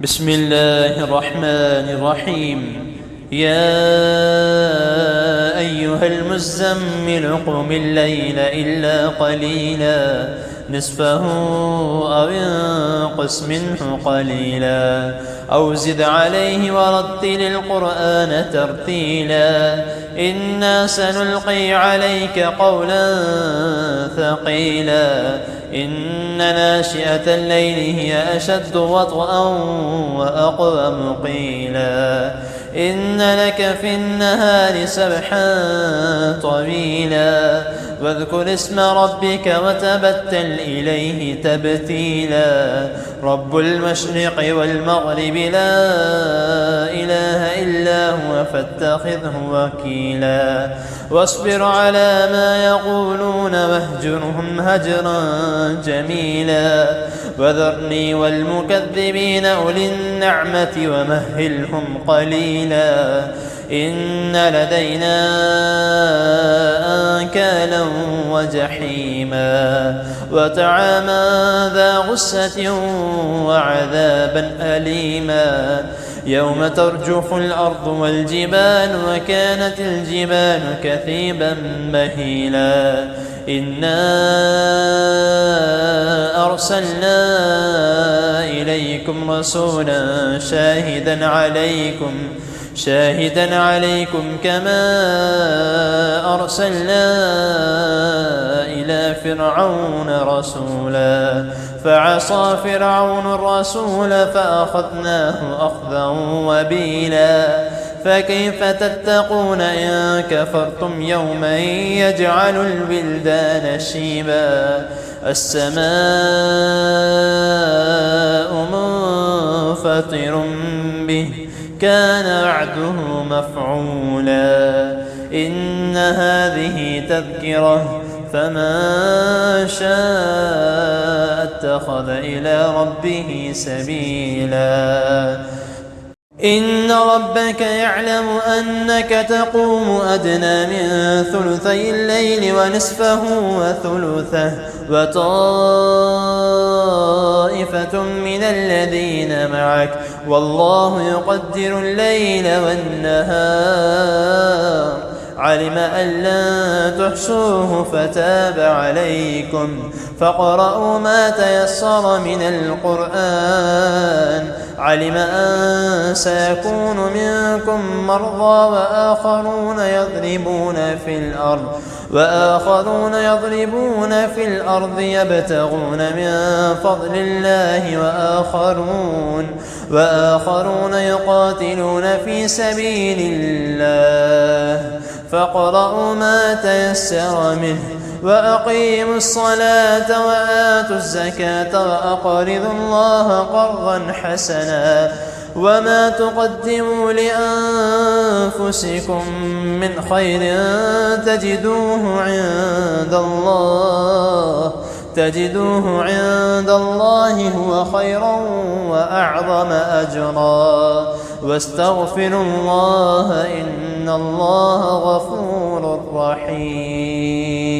بسم الله الرحمن الرحيم. يا أيها المزمل قم الليل إلا قليلا نصفه أو انقص منه قليلا أو زد عليه ورتل القرآن ترتيلا إنا سنلقي عليك قولا ثقيلا إن ناشئة الليل هي أشد وطئا وأقوم قيلا إن لك في النهار سبحا طويلا واذكر اسم ربك وتبتل إليه تبتيلا رب المشرق والمغرب لا إله إلا هو فاتخذه وكيلا واصبر على ما يقولون واهجرهم هجرا جميلا وذرني والمكذبين أولي النعمة ومهلهم قليلا إن لدينا أنكالا وجحيما وطعاما ذا غصة وعذابا أليما يوم ترجف الأرض والجبال وكانت الجبال كثيبا مهيلا إنا أرسلنا إليكم رسولا شاهدا عليكم كما أرسلنا إلى فرعون رسولا فعصى فرعون الرسول فأخذناه أخذا وبيلا فكيف تتقون إن كفرتم يوما يجعل الولدان شيبا السماء منفطر به كان وعده مفعولا إن هذه تذكرة فمن شاء اتخذ إلى ربه سبيلا إن ربك يعلم أنك تقوم أدنى من ثلثي الليل ونصفه وثلثه وطائفة من الذين معك والله يقدر الليل والنهار علم أن لن تحصوه فتاب عليكم فاقرؤوا ما تيسر من القرآن علم أن سيكون منكم مرضى وآخرون يضربون في الأرض يبتغون من فضل الله وآخرون يقاتلون في سبيل الله فاقرؤوا ما تيسر منه وأقيموا الصلاة وآتوا الزكاة وأقرضوا الله قرضا حسنا وما تقدموا لأنفسكم من خير تجدوه عند الله هو خيرا وأعظم أجرا واستغفروا الله إن الله غفور رحيم.